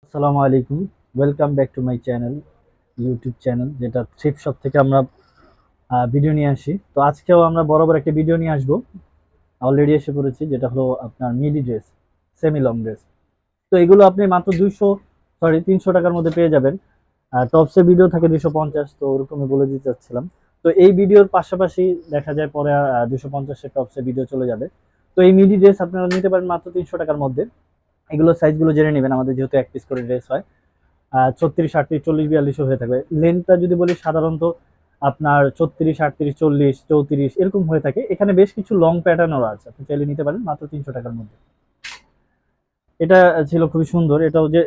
আসসালামু আলাইকুম। Welcome back to my channel, YouTube channel যেটা থ্রিফট শপ থেকে আমরা ভিডিও নিয়ে আসি। তো আজকেও আমরা বরাবর একটা ভিডিও নিয়ে আসবো। অলরেডি এসে পড়েছি, যেটা হলো আপনার মিডি ড্রেস, সেমি লং ড্রেস। তো এগুলো আপনি মাত্র 300 টাকার মধ্যে পেয়ে যাবেন। টপসের ভিডিও থাকে 250, তো ওরকমই বলে দিতে চাচ্ছিলাম। তো এই ভিডিওর পাশাপাশি দেখা যায় পরে 250-এর টপসের ভিডিও চলে যাবে। তো এই মিডি ড্রেস আপনারা নিতে পারেন মাত্র 300 টাকার মধ্যে। এগুলো সাইজগুলো জেনে নেবেন, আমাদের যেহেতু এক পিস করে ড্রেস হয়। 36, 38, 40, 42 হয়ে থাকবে। লেন্থটা যদি বলি সাধারণত আপনার 36, 38, 40, 34 এরকম হয়ে থাকে। এখানে বেশ কিছু লং প্যাটার্নও আছে, আপনি চাইলে নিতে পারেন মাত্র 300 টাকার মধ্যে। এটা ছিল খুবই সুন্দর।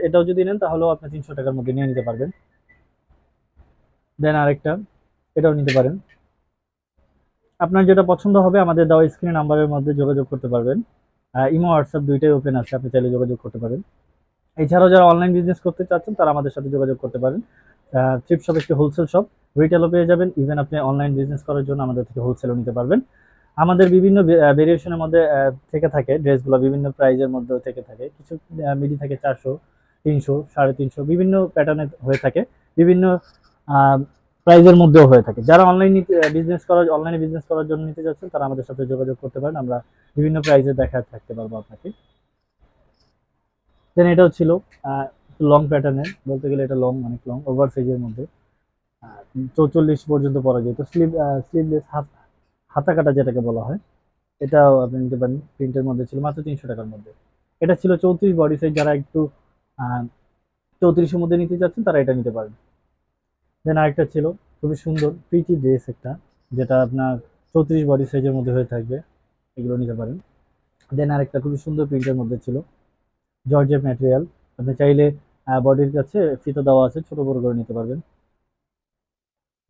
এটাও যদি নেন তাহলেও আপনি 300 টাকার মধ্যে নিয়ে নিতে পারবেন। দেন আরেকটা, এটাও নিতে পারেন। আপনার যেটা পছন্দ হবে আমাদের দেওয়া স্ক্রিন নাম্বারের মধ্যে যোগাযোগ করতে পারবেন। ইমো হোয়াটসঅ্যাপ দুইটাই ওপেন আছে, আপনি চাইলে যোগাযোগ করতে পারেন। এছাড়াও যারা অনলাইন বিজনেস করতে চাচ্ছেন তারা আমাদের সাথে যোগাযোগ করতে পারেন। থ্রিফট শপ একটি হোলসেল শপ, রিটেলও পেয়ে যাবেন। ইভেন আপনি অনলাইন বিজনেস করার জন্য আমাদের থেকে হোলসেলও নিতে পারবেন। আমাদের বিভিন্ন ভেরিয়েশনের মধ্যে থেকে থাকে ড্রেসগুলো, বিভিন্ন প্রাইজের মধ্যেও থেকে থাকে। কিছু মিডি থাকে 400, 300, 350, বিভিন্ন প্যাটার্নের হয়ে থাকে। বিভিন্ন প্রাইজের মধ্যেও হয়ে থাকে। যারা অনলাইনে বিজনেস করার জন্য নিতে যাচ্ছেন তারা আমাদের সাথে যোগাযোগ করতে পারেন। আমরা বিভিন্ন প্রাইজে দেখা থাকতে পারবো আপনাকে। দেন এটাও ছিল লং প্যাটার্নের, বলতে গেলে এটা লং, অনেক লং, ওভার সাইজের মধ্যে। 44 পর্যন্ত পরা যায়। তো স্লিভলেস হাতা কাটা যেটাকে বলা হয়, এটাও আপনি নিতে পারেন। প্রিন্টের মধ্যে ছিল মাত্র 300 টাকার মধ্যে। এটা ছিল 34 বডি সাইজ, যারা একটু 34-এর মধ্যে নিতে চাচ্ছেন তারা এটা নিতে পারেন। দেন আরেকটা ছিল খুবই সুন্দর পিটি ড্রেস একটা, যেটা আপনার 34 বডি সাইজের মধ্যে হয়ে থাকবে, এগুলো নিতে পারেন। দেন আরেকটা খুবই সুন্দর প্রিন্টের মধ্যে ছিল, জর্জেট ম্যাটেরিয়াল। আপনি চাইলে বডির কাছে ফিতা দেওয়া আছে, ছোট বড় করে নিতে পারবেন।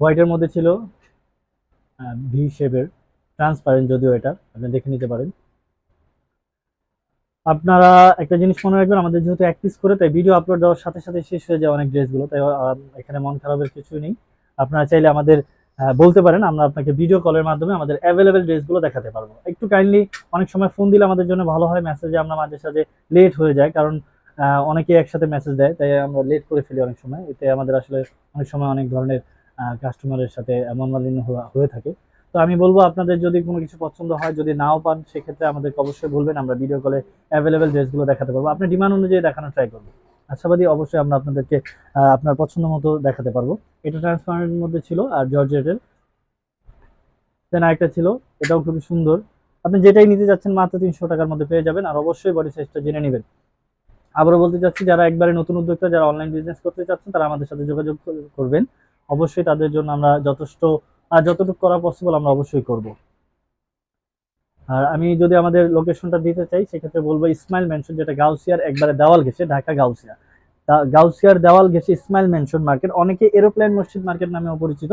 হোয়াইটের মধ্যে ছিল ভি শেপের, ট্রান্সপারেন্ট যদিও, এটা আপনি দেখে নিতে পারেন। আপনারা একটা জিনিস মনে রাখবেন, আমাদের যেহেতু এক পিস করে, তাই ভিডিও আপলোড দেওয়ার সাথে সাথে শেষ হয়ে যায় অনেক ড্রেসগুলো, তাই এখানে মন খারাপের কিছুই নেই। আপনারা চাইলে আমাদের বলতে পারেন, আমরা আপনাকে ভিডিও কলের মাধ্যমে আমাদের অ্যাভেলেবেল ড্রেসগুলো দেখাতে পারবো। একটু কাইন্ডলি অনেক সময় ফোন দিলে আমাদের জন্য ভালো হয়, মেসেজে আমরা মাঝে সাঝে লেট হয়ে যায়, কারণ অনেকেই একসাথে মেসেজ দেয়, তাই আমরা লেট করে ফেলি অনেক সময়। এতে আমাদের আসলে অনেক সময় অনেক ধরনের কাস্টমারের সাথে মনোমালিন্য হয়ে থাকে। তো আমি বলবো, আপনাদের যদি কোনো কিছু পছন্দ হয়, যদি নাও পান, সেক্ষেত্রে আমাদেরকে অবশ্যই বলবেন, আমরা ভিডিও কলে অ্যাভেলেবেল ড্রেসগুলো দেখাতে পারবো। আপনি ডিমান্ড অনুযায়ী দেখানোর ট্রাই করবো। আশাবাদী অবশ্যই আমরা আপনাদেরকে আপনার পছন্দ মতো দেখাতে পারবো। এটা ট্রান্সপারেন্টের মধ্যে ছিল আর জর্জেটের। দেন আরেকটা ছিল, এটাও খুবই সুন্দর। আপনি যেটাই নিতে যাচ্ছেন মাত্র 300 টাকার মধ্যে পেয়ে যাবেন। আর অবশ্যই বডি সাইজটা জেনে নেবেন। আবারও বলতে চাচ্ছি, যারা একবারে নতুন উদ্যোক্তা, যারা অনলাইন বিজনেস করতে চাচ্ছেন, তারা আমাদের সাথে যোগাযোগ করবেন। অবশ্যই তাদের জন্য আমরা যতটুকু করা পসিবল আমরা অবশ্যই করব। আর আমি যদি আমাদের লোকেশনটা দিতে চাই, সেক্ষেত্রে বলবো ইসমাইল মেনশন, যেটা গাউসিয়ার একবারে দেওয়াল ঘেঁষে, ঢাকা গাউসিয়া। গাউসিয়ার দেওয়াল ঘেঁষে ইসমাইল মেনশন মার্কেট, অনেকে এরোপ্লেন মসজিদ মার্কেট নামেও পরিচিত।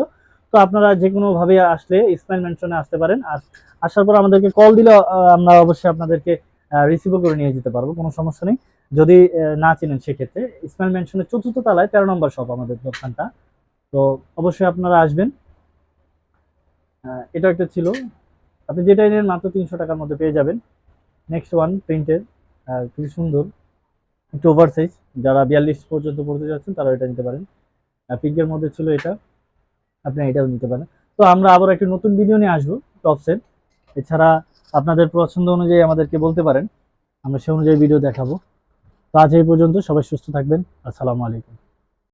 তো আপনারা যে কোনো ভাবে আসলে ইসমাইল মেনশনে আসতে পারেন। আর আসার পর আমাদেরকে কল দিলে আমরা অবশ্যই আপনাদেরকে রিসিভও করে নিয়ে যেতে পারবো, কোনো সমস্যা নেই। যদি না চিনেন, সেক্ষেত্রে ইসমাইল মেনশনের 4র্থ তলায় 13 নম্বর শপ আমাদের দোকানটা। তো অবশ্যই আপনারা আসবেন। এটা একটা ছিল, আপনি যেটাই নেন মাত্র 300 টাকার মধ্যে পেয়ে যাবেন। নেক্সট ওয়ান প্রিন্টের, খুবই সুন্দর, একটু ওভার সাইজ, যারা 42 পর্যন্ত পড়তে যাচ্ছেন তারা এটা নিতে পারেন। পিঙ্কের মধ্যে ছিল এটা, আপনি এটাও নিতে পারেন। তো আমরা আবার একটা নতুন ভিডিও নিয়ে আসবো টপসের। এছাড়া আপনাদের পছন্দ অনুযায়ী আমাদেরকে বলতে পারেন, আমরা সে অনুযায়ী ভিডিও দেখাবো। তো আজ এই পর্যন্ত, সবাই সুস্থ থাকবেন। আসসালামু আলাইকুম।